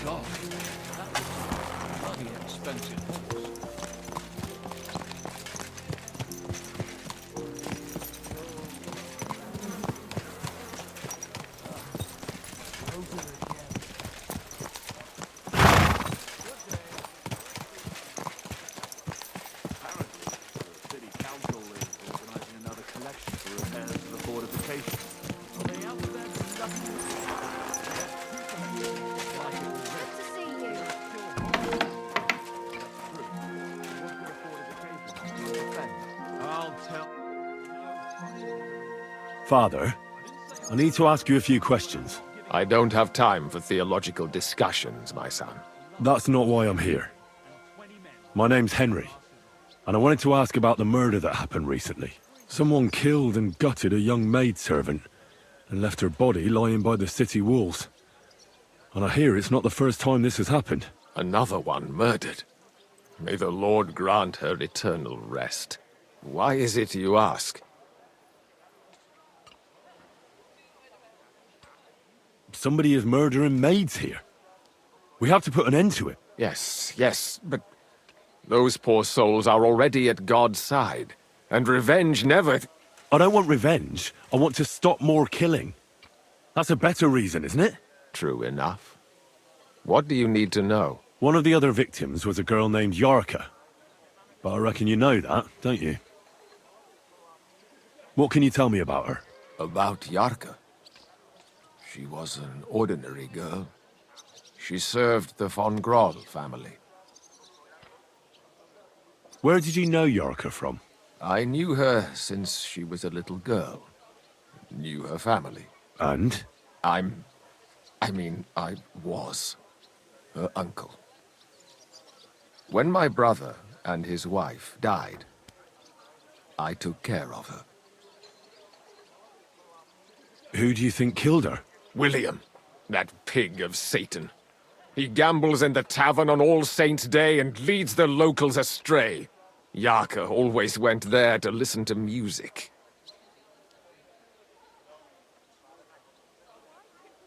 gosh, that was a bloody expensive horse. Father, I need to ask you a few questions. I don't have time for theological discussions, my son. That's not why I'm here. My name's Henry, and I wanted to ask about the murder that happened recently. Someone killed and gutted a young maidservant and left her body lying by the city walls. And I hear it's not the first time this has happened. Another one murdered. May the Lord grant her eternal rest. Why is it you ask? Somebody is murdering maids here. We have to put an end to it. Yes, but those poor souls are already at God's side, and revenge never... I don't want revenge. I want to stop more killing. That's a better reason, isn't it? True enough. What do you need to know? One of the other victims was a girl named Yarka. But I reckon you know that, don't you? What can you tell me about her? About Yarka? She was an ordinary girl. She served the von Groll family. Where did you know Yarka from? I knew her since she was a little girl. Knew her family. And? I was her uncle. When my brother and his wife died, I took care of her. Who do you think killed her? William, that pig of Satan. He gambles in the tavern on All Saints' Day and leads the locals astray. Yarka always went there to listen to music.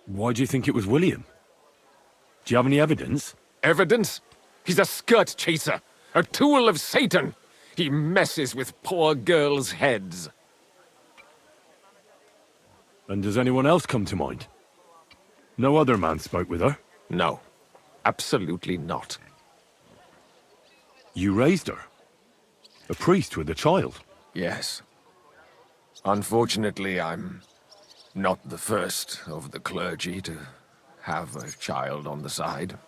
Why do you think it was William? Do you have any evidence? Evidence? He's a skirt chaser, a tool of Satan. He messes with poor girls' heads. And does anyone else come to mind? No other man spoke with her? No, absolutely not. You raised her? A priest with a child? Yes. Unfortunately, I'm not the first of the clergy to have a child on the side.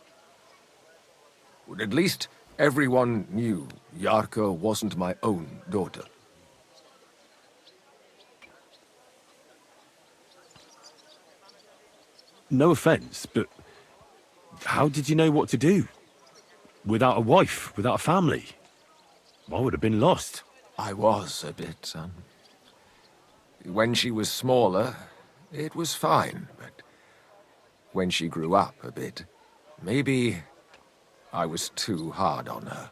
But at least everyone knew Yarka wasn't my own daughter. No offense, but how did you know what to do? Without a wife, without a family? I would have been lost. I was a bit, son. When she was smaller, it was fine, but when she grew up a bit, maybe I was too hard on her.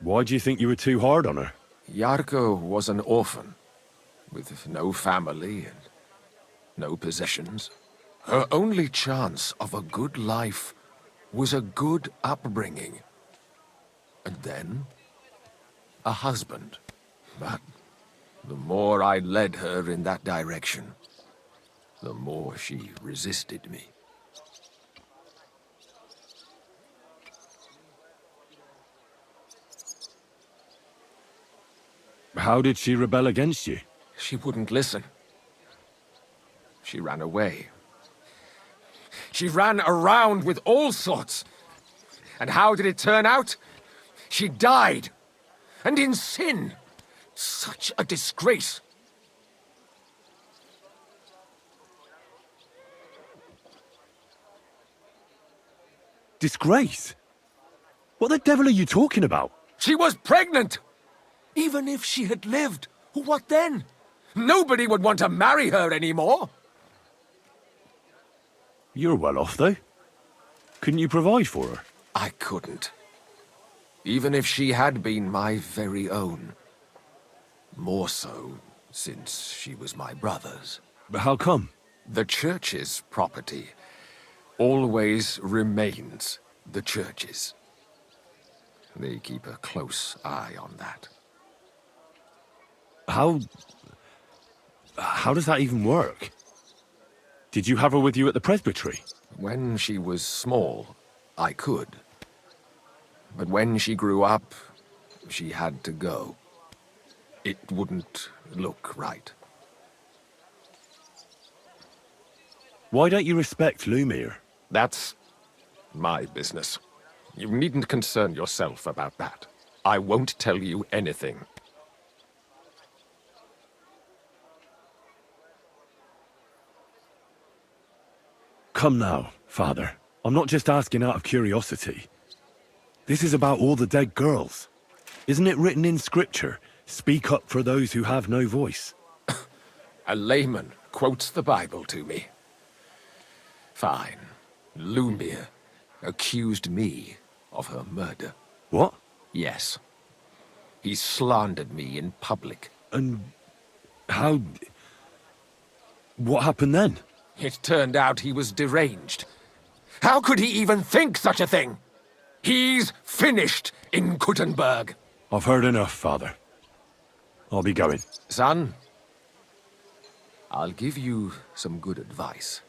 Why do you think you were too hard on her? Yarka was an orphan, with no family and no possessions. Her only chance of a good life was a good upbringing. And then, a husband. But the more I led her in that direction, the more she resisted me. How did she rebel against you? She wouldn't listen. She ran away. She ran around with all sorts. And how did it turn out? She died. And in sin. Such a disgrace. Disgrace? What the devil are you talking about? She was pregnant! Even if she had lived, what then? Nobody would want to marry her anymore. You're well off, though. Couldn't you provide for her? I couldn't. Even if she had been my very own. More so, since she was my brother's. But how come? The church's property always remains the church's. They keep a close eye on that. How does that even work? Did you have her with you at the presbytery? When she was small, I could. But when she grew up, she had to go. It wouldn't look right. Why don't you respect Lumiere? That's my business. You needn't concern yourself about that. I won't tell you anything. Come now, Father. I'm not just asking out of curiosity. This is about all the dead girls. Isn't it written in Scripture, speak up for those who have no voice? A layman quotes the Bible to me. Fine. Lumiere accused me of her murder. What? Yes. He slandered me in public. And how... What happened then? It turned out he was deranged. How could he even think such a thing? He's finished in Kuttenberg. I've heard enough, Father. I'll be going. Son, I'll give you some good advice.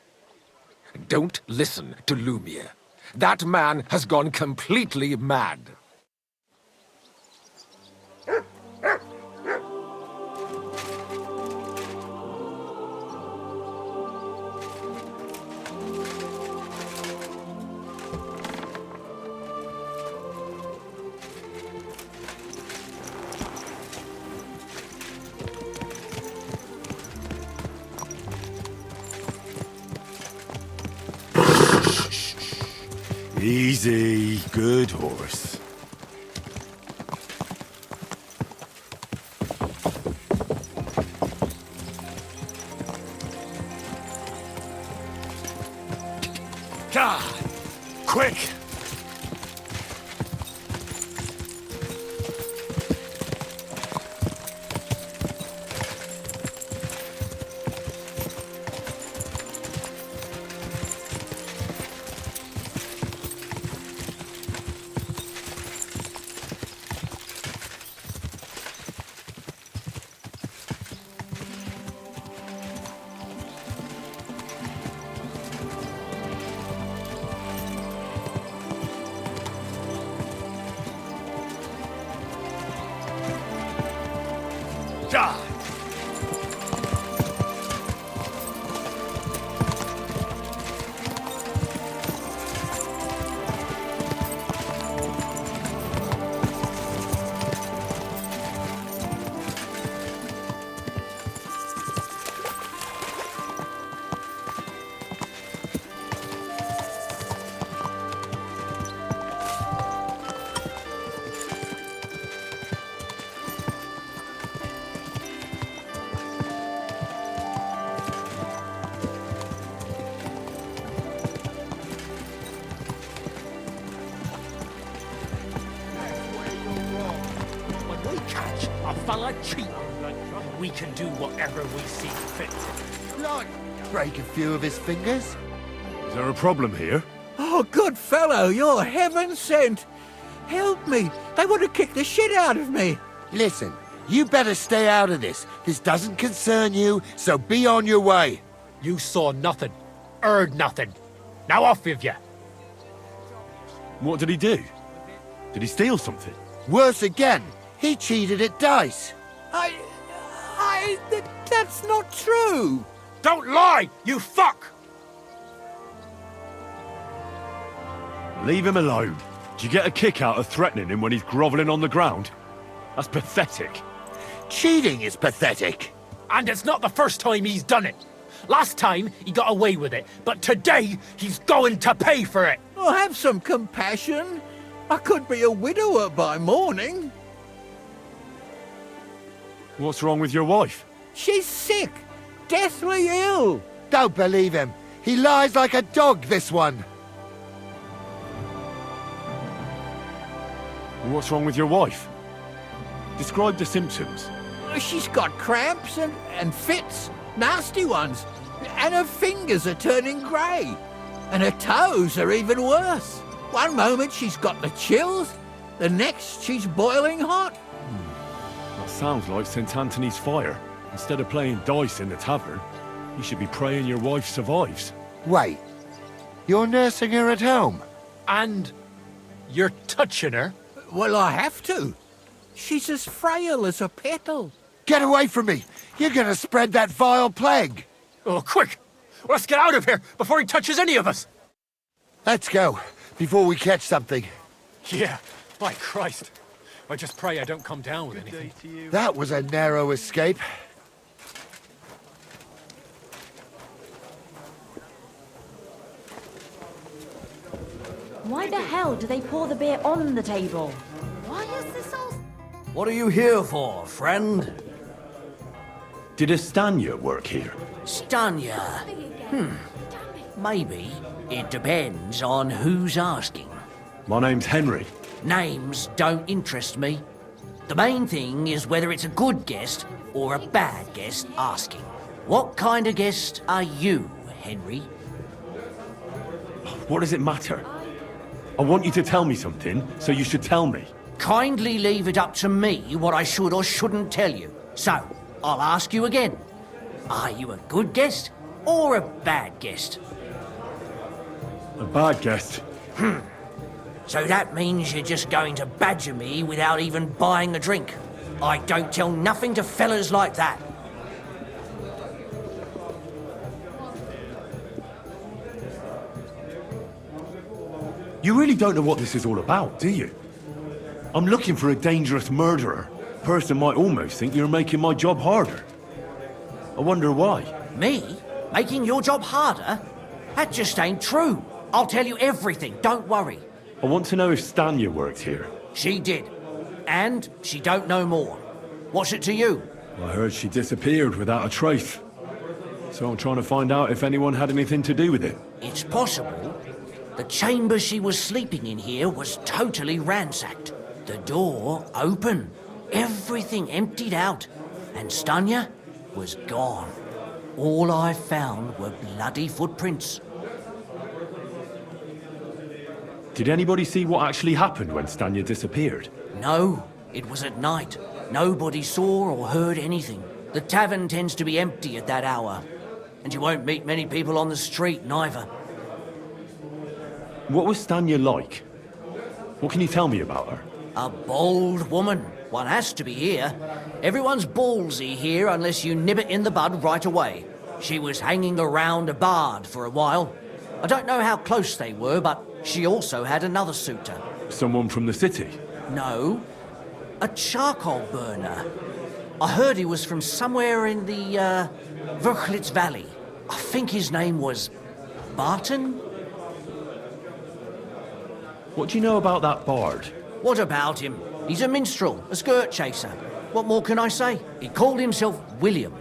Don't listen to Lumiere. That man has gone completely mad. Easy, good horse. God, quick! We can do whatever we see fit. Like, break a few of his fingers. Is there a problem here? Oh, good fellow, you're heaven sent. Help me. They want to kick the shit out of me. Listen, you better stay out of this. This doesn't concern you, so be on your way. You saw nothing, heard nothing. Now off with you. What did he do? Did he steal something? Worse again, he cheated at dice. That's not true. Don't lie, you fuck! Leave him alone. Do you get a kick out of threatening him when he's groveling on the ground? That's pathetic. Cheating is pathetic. And it's not the first time he's done it. Last time, he got away with it, but today, he's going to pay for it. Oh, have some compassion. I could be a widower by morning. What's wrong with your wife? She's sick, deathly ill. Don't believe him. He lies like a dog, this one. What's wrong with your wife? Describe the symptoms. She's got cramps and fits, nasty ones. And her fingers are turning grey. And her toes are even worse. One moment she's got the chills, the next she's boiling hot. That sounds like St. Anthony's fire. Instead of playing dice in the tavern, you should be praying your wife survives. Wait, you're nursing her at home? And you're touching her? Well, I have to. She's as frail as a petal. Get away from me! You're gonna spread that vile plague! Oh, quick! Let's get out of here before he touches any of us! Let's go, before we catch something. Yeah, my Christ. I just pray I don't come down with anything. That was a narrow escape. Why the hell do they pour the beer on the table? Why is this all... What are you here for, friend? Did a Stanya work here? Stanya. Maybe. It depends on who's asking. My name's Henry. Names don't interest me. The main thing is whether it's a good guest or a bad guest asking. What kind of guest are you, Henry? What does it matter? I want you to tell me something, so you should tell me. Kindly leave it up to me what I should or shouldn't tell you. So, I'll ask you again. Are you a good guest or a bad guest? A bad guest. So that means you're just going to badger me without even buying a drink. I don't tell nothing to fellas like that. You really don't know what this is all about, do you? I'm looking for a dangerous murderer. Person might almost think you're making my job harder. I wonder why. Me? Making your job harder? That just ain't true. I'll tell you everything, don't worry. I want to know if Stanya worked here. She did. And she don't know more. What's it to you? I heard she disappeared without a trace. So I'm trying to find out if anyone had anything to do with it. It's possible. The chamber she was sleeping in here was totally ransacked. The door open. Everything emptied out. And Stanya was gone. All I found were bloody footprints. Did anybody see what actually happened when Stanya disappeared? No, it was at night. Nobody saw or heard anything. The tavern tends to be empty at that hour. And you won't meet many people on the street, neither. What was Stanya like? What can you tell me about her? A bold woman. One has to be here. Everyone's ballsy here unless you nib it in the bud right away. She was hanging around a bard for a while. I don't know how close they were, but she also had another suitor. Someone from the city? No, a charcoal burner. I heard he was from somewhere in the, Verchlitz Valley. I think his name was Barton? What do you know about that bard? What about him? He's a minstrel, a skirt chaser. What more can I say? He called himself William.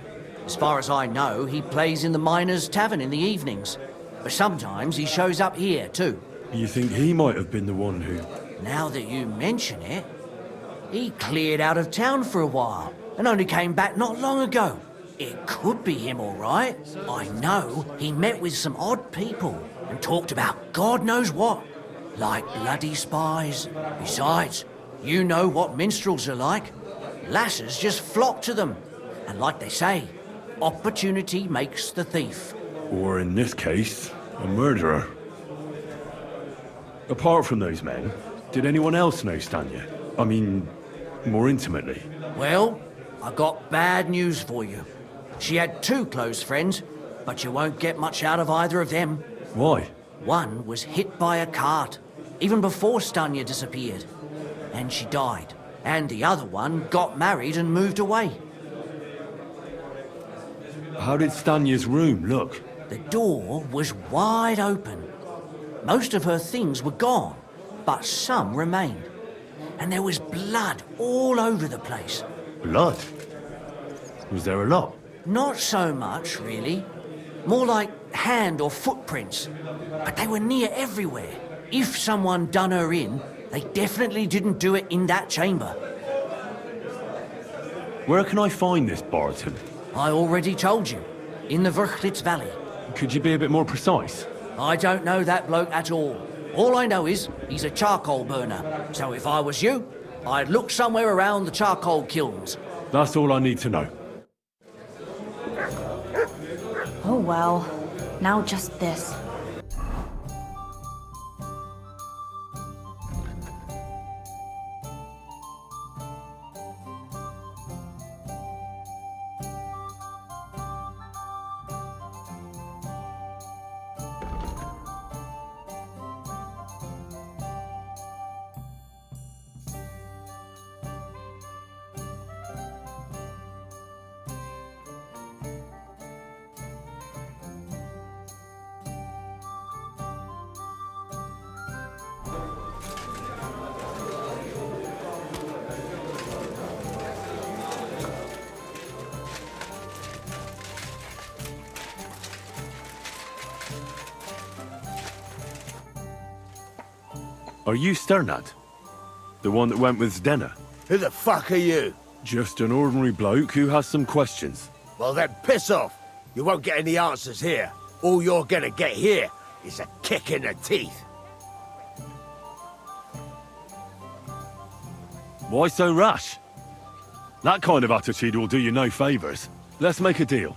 As far as I know, he plays in the miners' tavern in the evenings. But sometimes he shows up here, too. You think he might have been the one who... Now that you mention it, he cleared out of town for a while and only came back not long ago. It could be him, all right. I know he met with some odd people and talked about God knows what, like bloody spies. Besides, you know what minstrels are like. Lasses just flock to them. And like they say, opportunity makes the thief. Or in this case, a murderer. Apart from those men, did anyone else know Stanya? I mean, more intimately. Well, I got bad news for you. She had two close friends, but you won't get much out of either of them. Why? One was hit by a cart, even before Stanya disappeared. And she died. And the other one got married and moved away. How did Stanya's room look? The door was wide open. Most of her things were gone, but some remained. And there was blood all over the place. Blood? Was there a lot? Not so much, really. More like hand or footprints. But they were near everywhere. If someone done her in, they definitely didn't do it in that chamber. Where can I find this Barton? I already told you. in the Vrchlitz Valley. Could you be a bit more precise? I don't know that bloke at all. All I know is he's a charcoal burner. So if I was you, I'd look somewhere around the charcoal kilns. That's all I need to know. Oh well. Now just this. Are you Sternad? The one that went with Zdena? Who the fuck are you? Just an ordinary bloke who has some questions. Well then piss off. You won't get any answers here. All you're gonna get here is a kick in the teeth. Why so rash? That kind of attitude will do you no favours. Let's make a deal.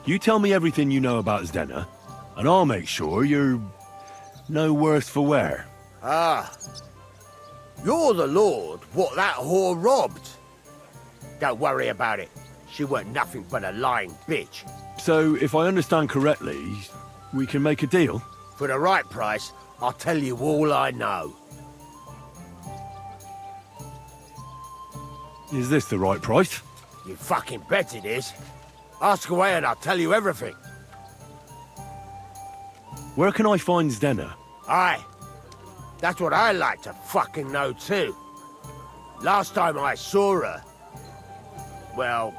You tell me everything you know about Zdena, and I'll make sure you're no worse for wear. Ah. You're the lord what that whore robbed. Don't worry about it. She weren't nothing but a lying bitch. So, if I understand correctly, we can make a deal? For the right price, I'll tell you all I know. Is this the right price? You fucking bet it is. Ask away and I'll tell you everything. Where can I find Zdena? Aye. That's what I like to fucking know too. Last time I saw her... Well,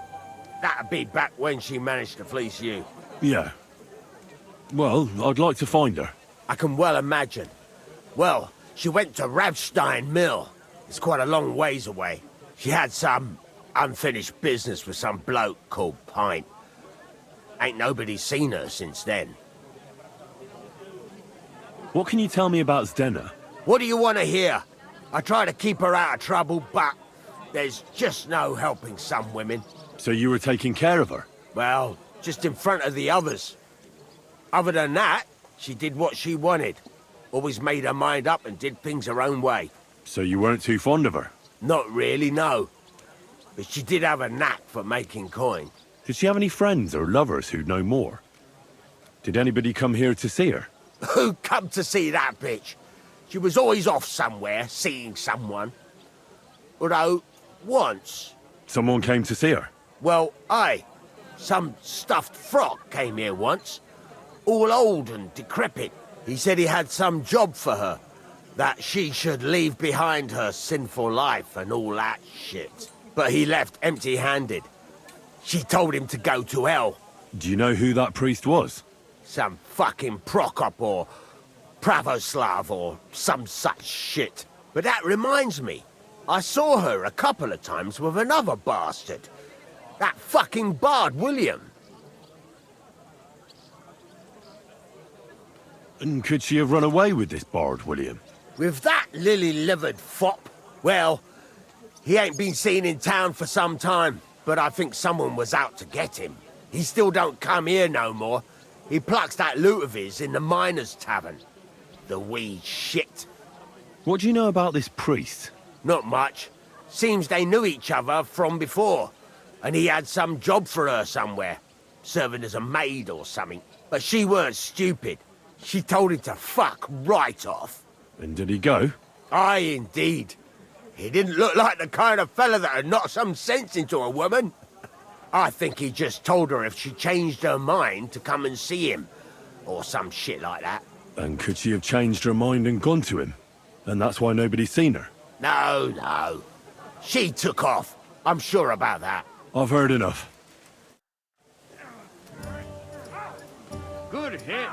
that'd be back when she managed to fleece you. Yeah. Well, I'd like to find her. I can well imagine. Well, she went to Ravstein Mill. It's quite a long ways away. She had some unfinished business with some bloke called Pint. Ain't nobody seen her since then. What can you tell me about Zdena? What do you want to hear? I try to keep her out of trouble, but there's just no helping some women. So you were taking care of her? Well, just in front of the others. Other than that, she did what she wanted. Always made her mind up and did things her own way. So you weren't too fond of her? Not really, no. But she did have a knack for making coin. Did she have any friends or lovers who'd know more? Did anybody come here to see her? Who come to see that bitch? She was always off somewhere, seeing someone. Although, once... Someone came to see her? Well, aye. Some stuffed frock came here once. All old and decrepit. He said he had some job for her. That she should leave behind her sinful life and all that shit. But he left empty-handed. She told him to go to hell. Do you know who that priest was? Some fucking Prokop or Pravoslav or some such shit. But that reminds me, I saw her a couple of times with another bastard. That fucking bard, William. And could she have run away with this bard, William? With that lily-livered fop? Well, he ain't been seen in town for some time, but I think someone was out to get him. He still don't come here no more. He plucks that loot of his in the miners' tavern. The wee shit. What do you know about this priest? Not much. Seems they knew each other from before. And he had some job for her somewhere. Serving as a maid or something. But she weren't stupid. She told him to fuck right off. And did he go? Aye, indeed. He didn't look like the kind of fella that had knocked some sense into a woman. I think he just told her if she changed her mind to come and see him. Or some shit like that. And could she have changed her mind and gone to him? And that's why nobody's seen her? No, no. She took off. I'm sure about that. I've heard enough. Good hit.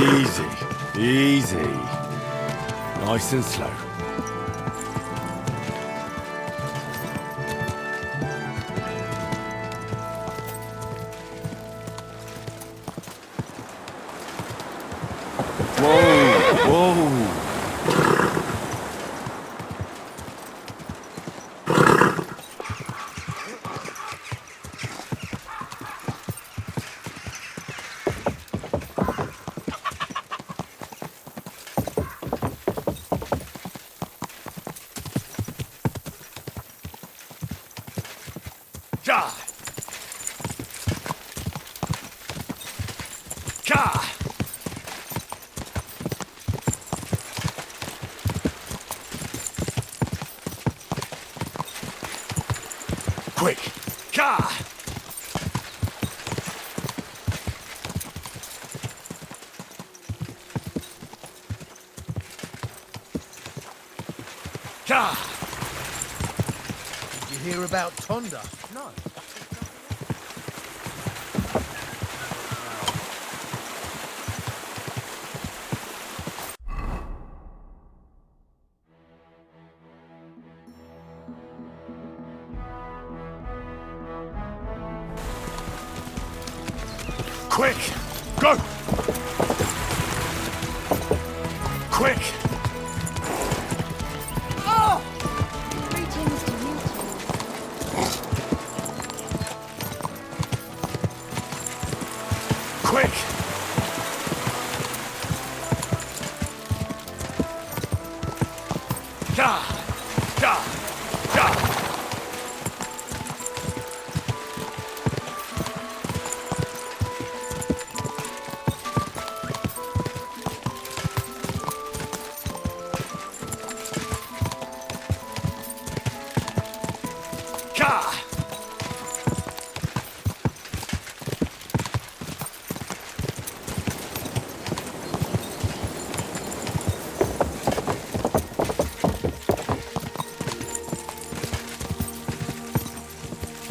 Easy, easy. Nice and slow. Whoa, whoa. Quick! Ka! Ka! Did you hear about Tonda? No. Quick! Go! Quick! Greetings to you two. Quick! Ka! Ka! Ka!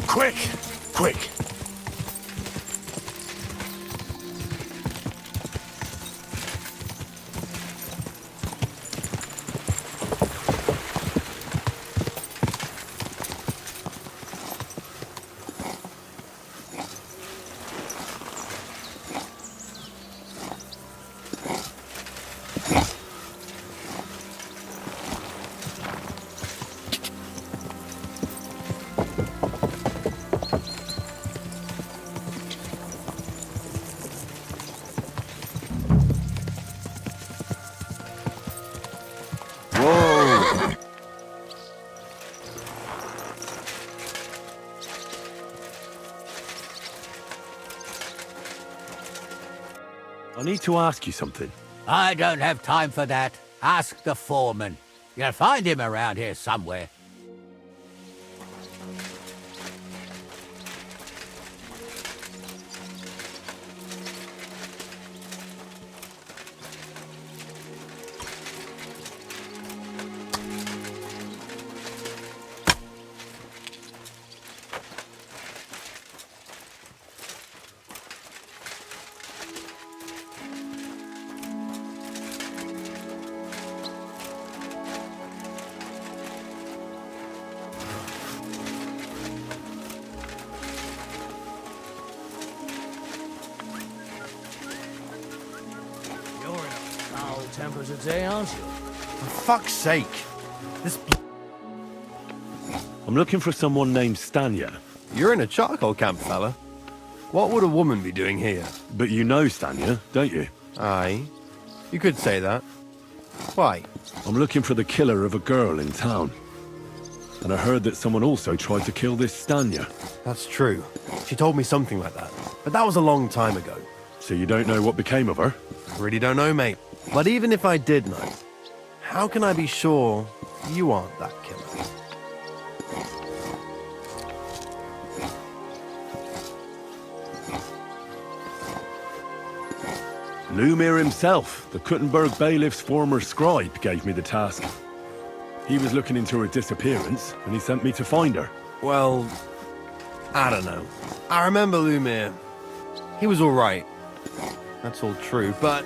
Quick! Quick! I need to ask you something. I don't have time for that. Ask the foreman. You'll find him around here somewhere. Tempers today, aren't you? For fuck's sake. This... I'm looking for someone named Stanya. You're in a charcoal camp, fella. What would a woman be doing here? But you know Stanya, don't you? Aye. You could say that. Why? I'm looking for the killer of a girl in town. And I heard that someone also tried to kill this Stanya. That's true. She told me something like that. But that was a long time ago. So you don't know what became of her? Really don't know, mate. But even if I did know, how can I be sure you aren't that killer? Lumir himself, the Kuttenberg bailiff's former scribe, gave me the task. He was looking into her disappearance, and he sent me to find her. Well, I don't know. I remember Lumir. He was all right. That's all true, but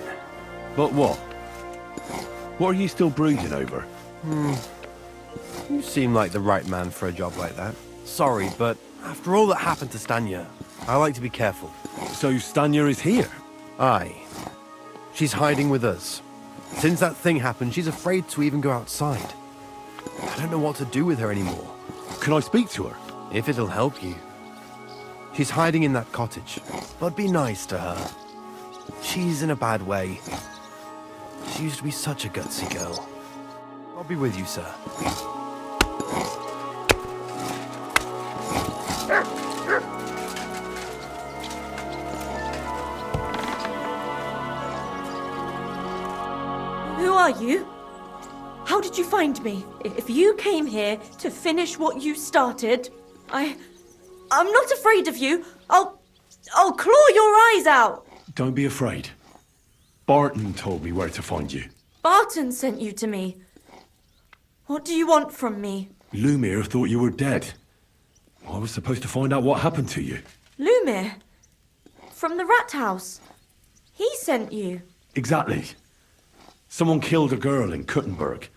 But what? What are you still brooding over? You seem like the right man for a job like that. Sorry, but after all that happened to Stanya, I like to be careful. So Stanya is here? Aye. She's hiding with us. Since that thing happened, she's afraid to even go outside. I don't know what to do with her anymore. Can I speak to her? If it'll help you. She's hiding in that cottage, but be nice to her. She's in a bad way. She used to be such a gutsy girl. I'll be with you, sir. Who are you? How did you find me? If you came here to finish what you started, I'm not afraid of you. I'll claw your eyes out. Don't be afraid. Barton told me where to find you. Barton sent you to me. What do you want from me? Lumir thought you were dead. I was supposed to find out what happened to you. Lumir? From the rat house. He sent you. Exactly. Someone killed a girl in Kuttenberg.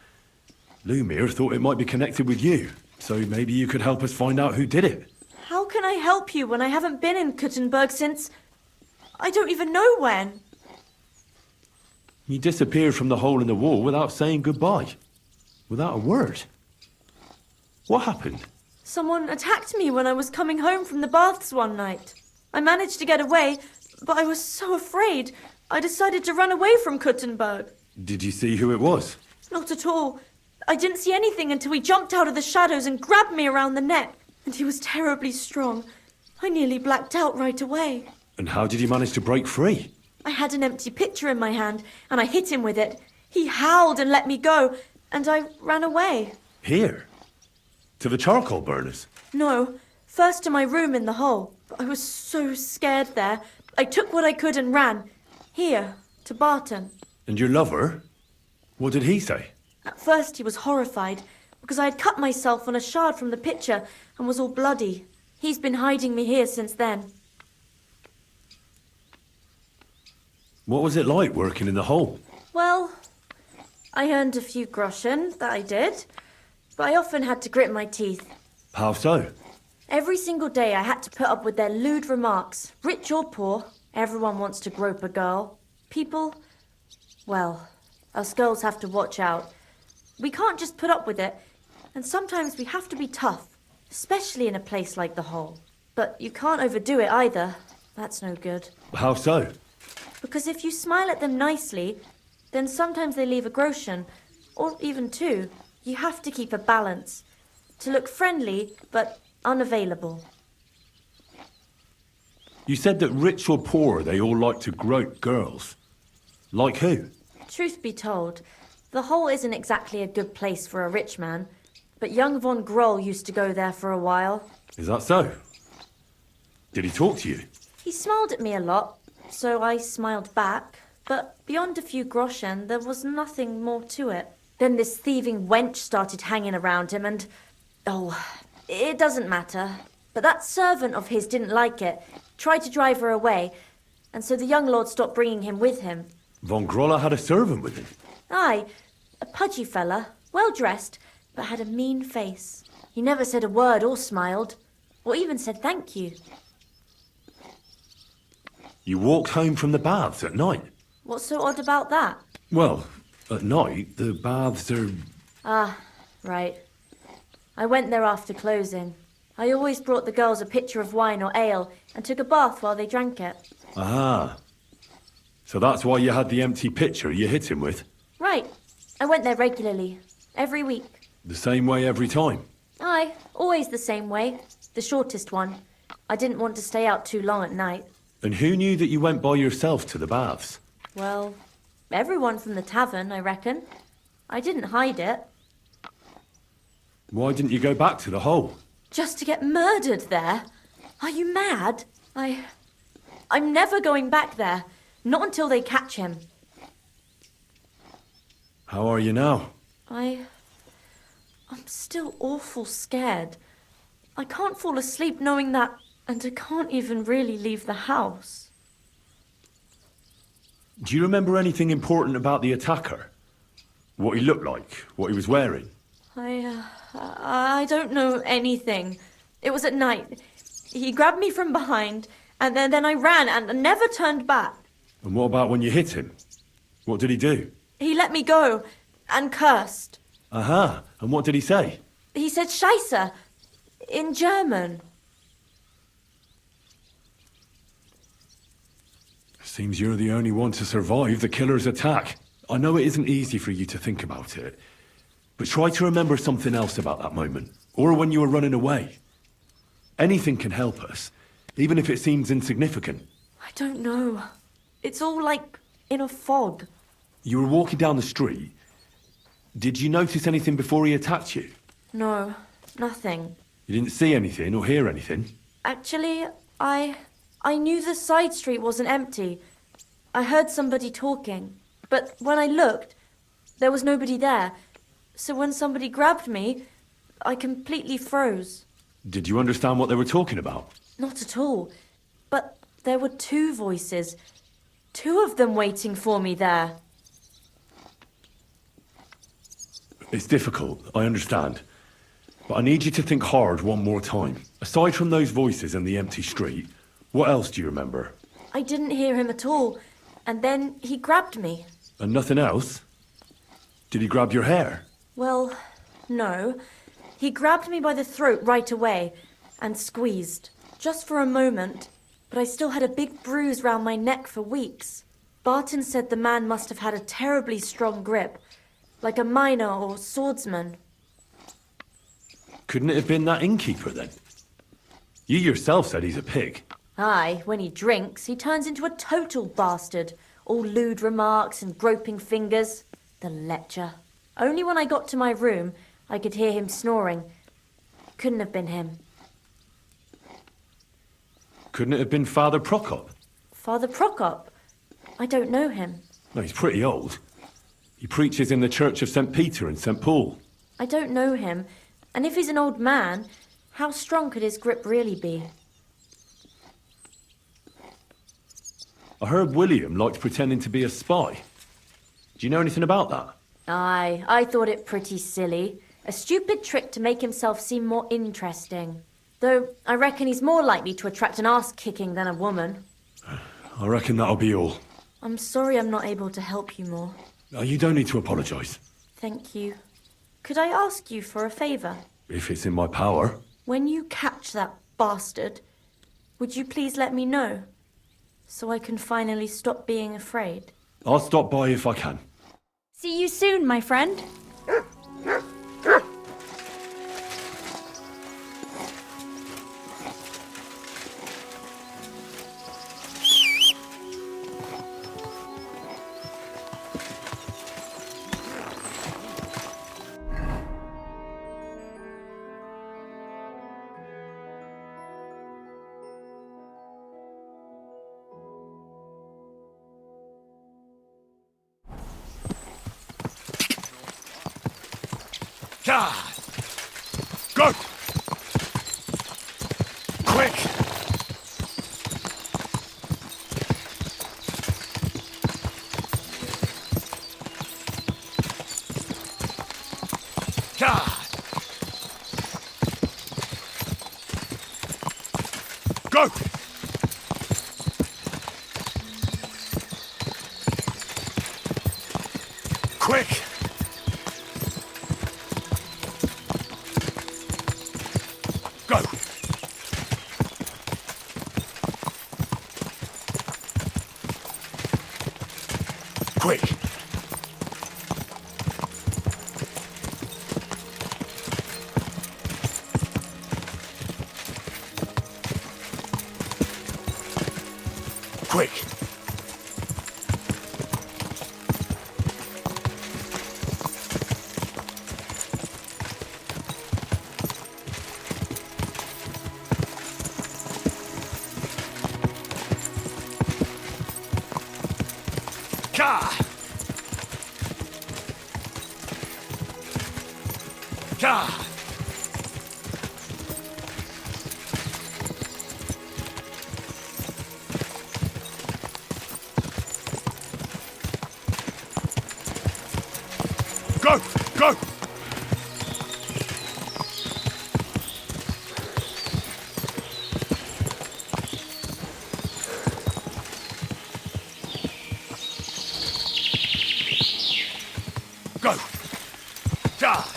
Lumir thought it might be connected with you, so maybe you could help us find out who did it. How can I help you when I haven't been in Kuttenberg since... I don't even know when. You disappeared from the hole in the wall without saying goodbye. Without a word. What happened? Someone attacked me when I was coming home from the baths one night. I managed to get away, but I was so afraid. I decided to run away from Kuttenberg. Did you see who it was? Not at all. I didn't see anything until he jumped out of the shadows and grabbed me around the neck. And he was terribly strong. I nearly blacked out right away. And how did you manage to break free? I had an empty pitcher in my hand, and I hit him with it. He howled and let me go, and I ran away. Here? To the charcoal burners? No, first to my room in the hole. But I was so scared there. I took what I could and ran. Here, to Barton. And your lover? What did he say? At first he was horrified, because I had cut myself on a shard from the pitcher and was all bloody. He's been hiding me here since then. What was it like working in the hole? Well, I earned a few groschen, that I did. But I often had to grit my teeth. How so? Every single day I had to put up with their lewd remarks. Rich or poor, everyone wants to grope a girl. People, well, us girls have to watch out. We can't just put up with it. And sometimes we have to be tough, especially in a place like the hole. But you can't overdo it either. That's no good. How so? Because if you smile at them nicely, then sometimes they leave a groschen, or even two. You have to keep a balance. To look friendly, but unavailable. You said that rich or poor, they all like to grope girls. Like who? Truth be told, the hole isn't exactly a good place for a rich man, but young von Groll used to go there for a while. Is that so? Did he talk to you? He smiled at me a lot, so I smiled back, but beyond a few groschen, there was nothing more to it. Then this thieving wench started hanging around him and... oh, it doesn't matter. But that servant of his didn't like it, tried to drive her away, and so the young lord stopped bringing him with him. Von Groller had a servant with him? Aye, a pudgy fella, well-dressed, but had a mean face. He never said a word or smiled, or even said thank you. You walked home from the baths at night? What's so odd about that? Well, at night, the baths are... Ah, right. I went there after closing. I always brought the girls a pitcher of wine or ale and took a bath while they drank it. Ah. So that's why you had the empty pitcher you hit him with? Right. I went there regularly. Every week. The same way every time? Aye, always the same way. The shortest one. I didn't want to stay out too long at night. And who knew that you went by yourself to the baths? Well, everyone from the tavern, I reckon. I didn't hide it. Why didn't you go back to the hole? Just to get murdered there? Are you mad? I'm never going back there. Not until they catch him. How are you now? I'm still awful scared. I can't fall asleep knowing that, and I can't even really leave the house. Do you remember anything important about the attacker? What he looked like? What he was wearing? I don't know anything. It was at night. He grabbed me from behind, and then I ran and never turned back. And what about when you hit him? What did he do? He let me go and cursed. Aha, and what did he say? He said Scheisse in German. Seems you're the only one to survive the killer's attack. I know it isn't easy for you to think about it, but try to remember something else about that moment, or when you were running away. Anything can help us, even if it seems insignificant. I don't know. It's all like in a fog. You were walking down the street. Did you notice anything before he attacked you? No, nothing. You didn't see anything or hear anything? Actually, I knew the side street wasn't empty. I heard somebody talking, but when I looked, there was nobody there. So when somebody grabbed me, I completely froze. Did you understand what they were talking about? Not at all. But there were two voices. Two of them waiting for me there. It's difficult, I understand. But I need you to think hard one more time. Aside from those voices and the empty street, what else do you remember? I didn't hear him at all. And then he grabbed me. And nothing else? Did he grab your hair? Well, no. He grabbed me by the throat right away and squeezed. Just for a moment. But I still had a big bruise round my neck for weeks. Barton said the man must have had a terribly strong grip. Like a miner or swordsman. Couldn't it have been that innkeeper then? You yourself said he's a pig. Aye, when he drinks, he turns into a total bastard. All lewd remarks and groping fingers. The lecher. Only when I got to my room, I could hear him snoring. Couldn't have been him. Couldn't it have been Father Prokop? Father Prokop? I don't know him. No, he's pretty old. He preaches in the Church of St. Peter and St. Paul. I don't know him. And if he's an old man, how strong could his grip really be? I heard William liked pretending to be a spy. Do you know anything about that? Aye, I thought it pretty silly. A stupid trick to make himself seem more interesting. Though I reckon he's more likely to attract an ass-kicking than a woman. I reckon that'll be all. I'm sorry I'm not able to help you more. You don't need to apologise. Thank you. Could I ask you for a favour? If it's in my power. When you catch that bastard, would you please let me know? So I can finally stop being afraid. I'll stop by if I can. See you soon, my friend. God! Go! Quick! God! Go! Quick! Go! Quick! Quick! God! God! Go! Go! Go! Die!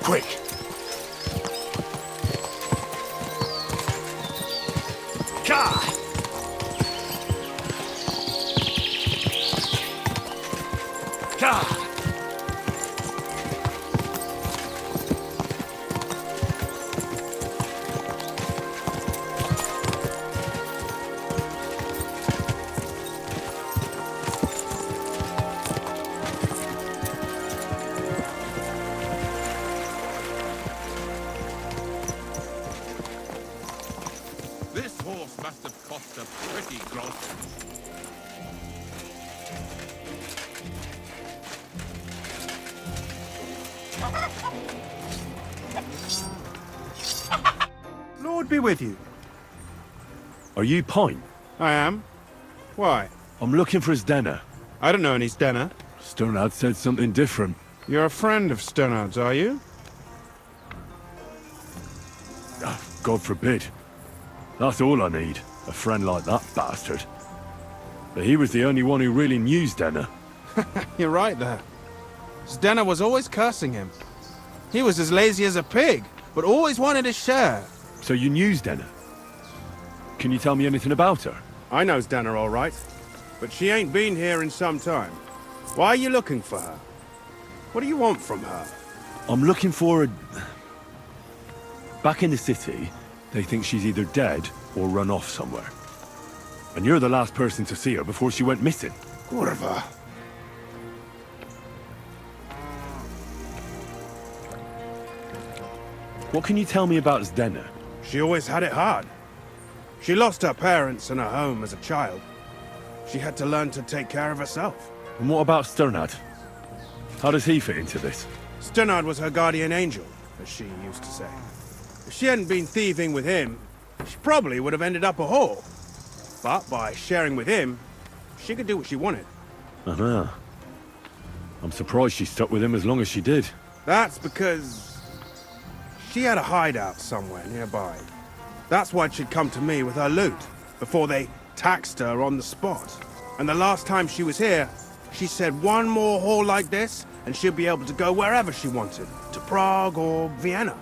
Quick! Ka! Ka! This horse must have cost a pretty gross. Lord be with you. Are you Pine? I am. Why? I'm looking for Zdena. I don't know any Zdena. Sternad said something different. You're a friend of Sternard's, are you? God forbid. That's all I need. A friend like that bastard. But he was the only one who really knew Zdena. You're right there. Zdena was always cursing him. He was as lazy as a pig, but always wanted his share. So you knew Zdena? Can you tell me anything about her? I know Zdena all right, but she ain't been here in some time. Why are you looking for her? What do you want from her? I'm looking for a... Back in the city, they think she's either dead or run off somewhere. And you're the last person to see her before she went missing. Kurva. What can you tell me about Zdena? She always had it hard. She lost her parents and her home as a child. She had to learn to take care of herself. And what about Sternad? How does he fit into this? Sternard was her guardian angel, as she used to say. If she hadn't been thieving with him, she probably would have ended up a whore. But by sharing with him, she could do what she wanted. Uh-huh. I'm surprised she stuck with him as long as she did. That's because she had a hideout somewhere nearby. That's why she'd come to me with her loot, before they taxed her on the spot. And the last time she was here, she said one more haul like this, and she'll be able to go wherever she wanted, to Prague or Vienna.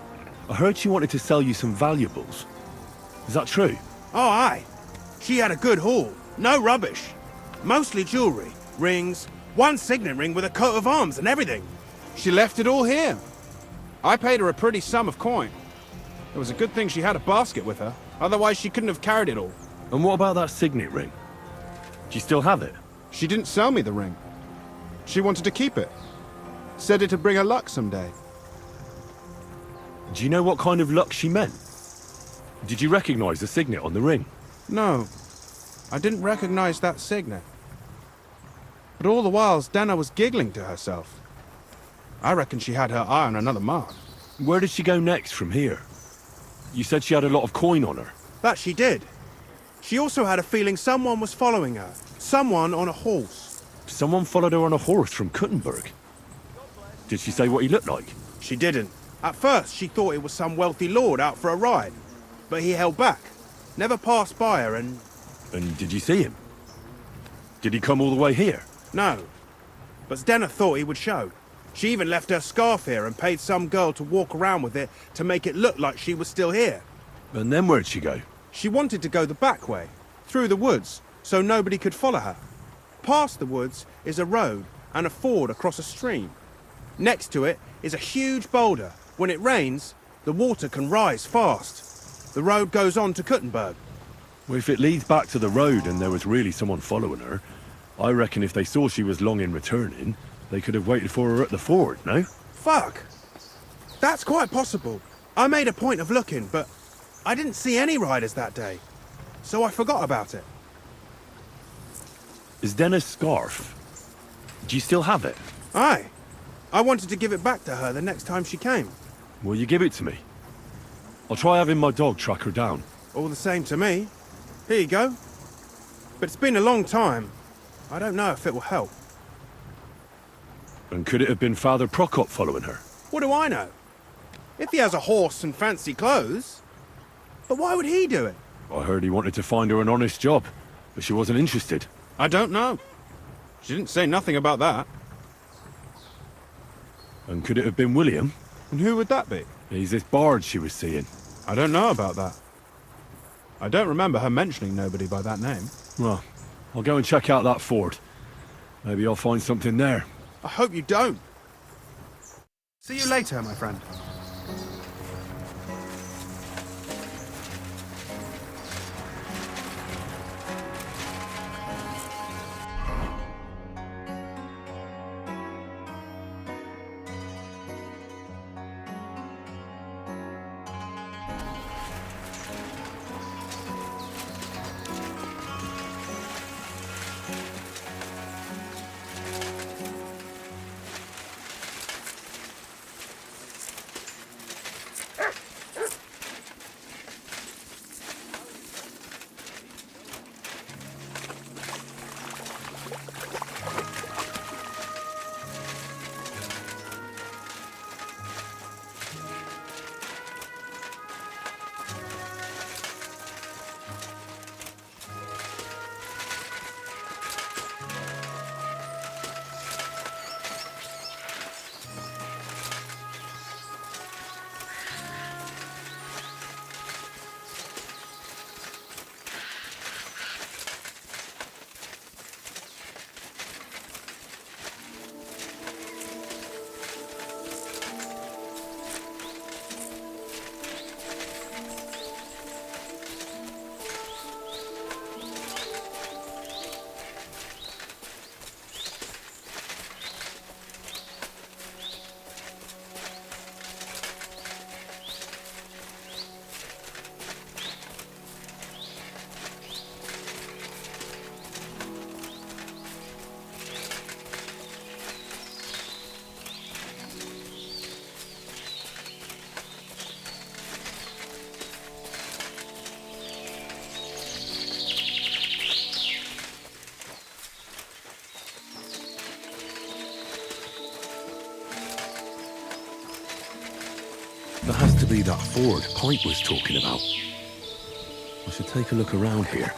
I heard she wanted to sell you some valuables. Is that true? Oh, aye. She had a good haul. No rubbish. Mostly jewelry, rings, one signet ring with a coat of arms and everything. She left it all here. I paid her a pretty sum of coin. It was a good thing she had a basket with her. Otherwise, she couldn't have carried it all. And what about that signet ring? Do you still have it? She didn't sell me the ring. She wanted to keep it. Said it'd bring her luck someday. Do you know what kind of luck she meant? Did you recognize the signet on the ring? No, I didn't recognize that signet. But all the while, Zdena was giggling to herself. I reckon she had her eye on another mark. Where did she go next from here? You said she had a lot of coin on her. That she did. She also had a feeling someone was following her. Someone on a horse. Someone followed her on a horse from Kuttenberg. Did she say what he looked like? She didn't. At first, she thought it was some wealthy lord out for a ride. But he held back. Never passed by her and... And did you see him? Did he come all the way here? No. But Zdena thought he would show. She even left her scarf here and paid some girl to walk around with it to make it look like she was still here. And then where'd she go? She wanted to go the back way, through the woods, so nobody could follow her. Past the woods is a road and a ford across a stream. Next to it is a huge boulder. When it rains, the water can rise fast. The road goes on to Kuttenberg. Well, if it leads back to the road and there was really someone following her, I reckon if they saw she was long in returning, they could have waited for her at the ford, no? Fuck! That's quite possible. I made a point of looking, but I didn't see any riders that day, so I forgot about it. Is Zdena's scarf? Do you still have it? Aye. I wanted to give it back to her the next time she came. Will you give it to me? I'll try having my dog track her down. All the same to me. Here you go. But it's been a long time. I don't know if it will help. And could it have been Father Prokop following her? What do I know? If he has a horse and fancy clothes. But why would he do it? I heard he wanted to find her an honest job, but she wasn't interested. I don't know. She didn't say nothing about that. And could it have been William? And who would that be? He's this bard she was seeing. I don't know about that. I don't remember her mentioning nobody by that name. Well, I'll go and check out that ford. Maybe I'll find something there. I hope you don't. See you later, my friend. That has to be that ford Pint was talking about. I should take a look around here.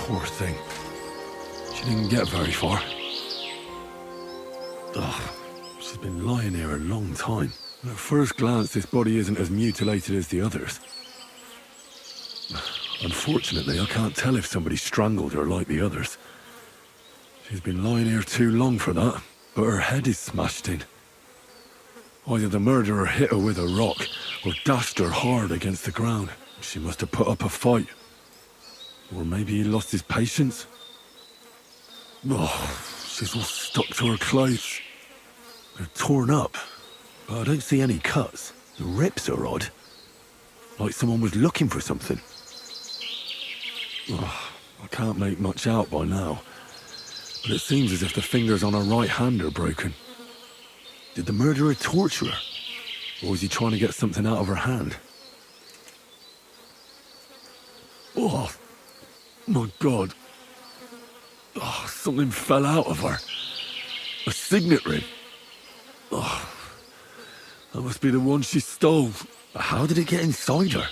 Poor thing. She didn't get very far. Ugh, she's been lying here a long time. At first glance, this body isn't as mutilated as the others. Unfortunately, I can't tell if somebody strangled her like the others. She's been lying here too long for that, but her head is smashed in. Either the murderer hit her with a rock, or dashed her hard against the ground. She must have put up a fight. Or maybe he lost his patience. Oh, she's all stuck to her clothes. They're torn up, but I don't see any cuts. The rips are odd. Like someone was looking for something. Oh, I can't make much out by now, but it seems as if the fingers on her right hand are broken. Did the murderer torture her? Or was he trying to get something out of her hand? Oh, my God. Oh, something fell out of her. A signet ring. Oh, that must be the one she stole. How did it get inside her?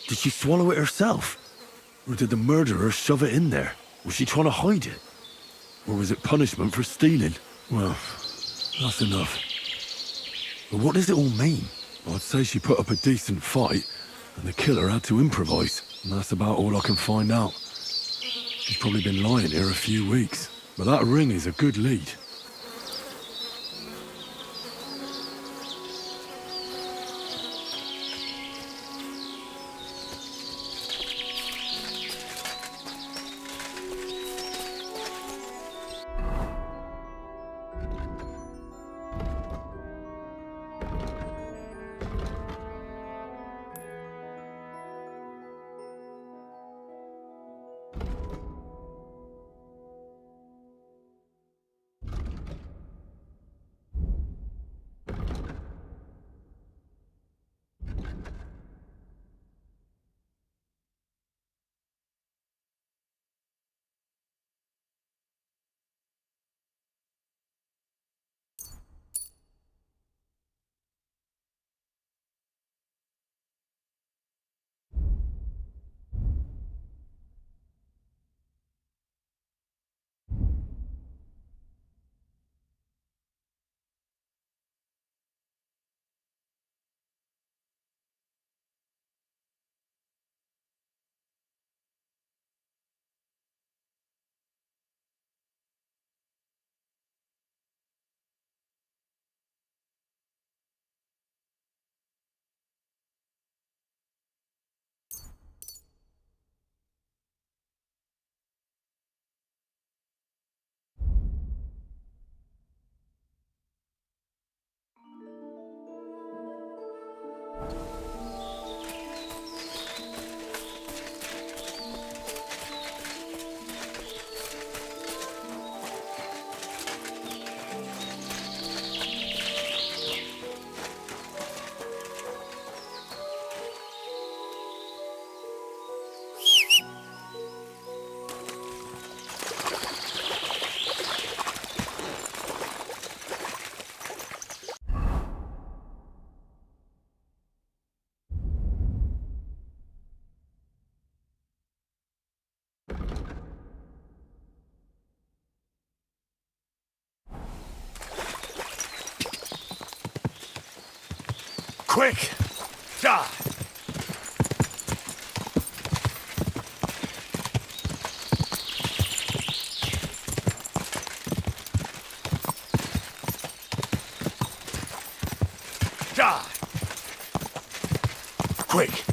Did she swallow it herself? Or did the murderer shove it in there? Was she trying to hide it? Or was it punishment for stealing? Well, that's enough. But what does it all mean? I'd say she put up a decent fight, and the killer had to improvise, and that's about all I can find out. She's probably been lying here a few weeks, but that ring is a good lead. Quick! Die! Die! Quick!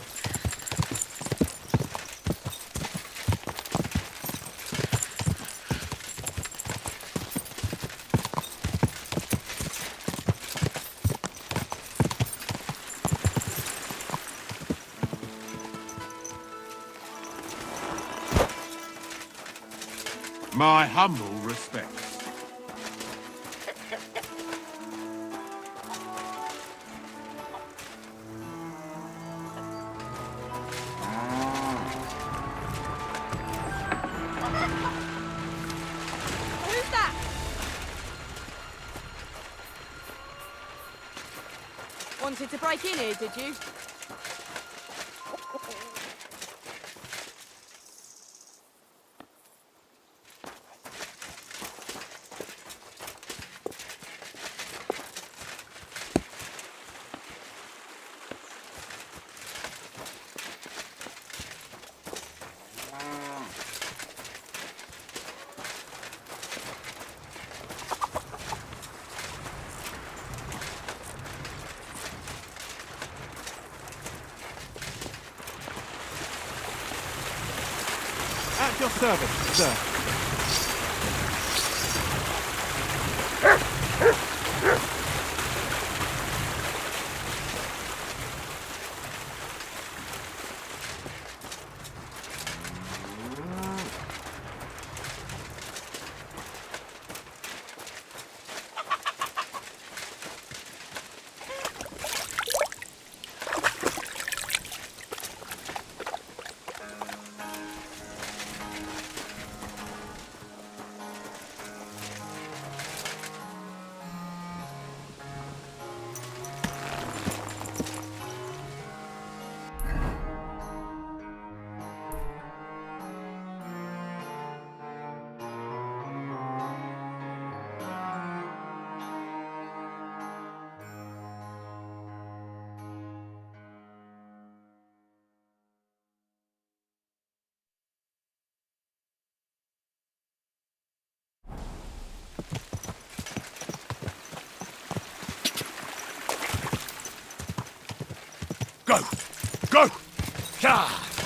My humble respects. Who's that? Wanted to break in here, did you? At your service, sir. Go! Go! Ah!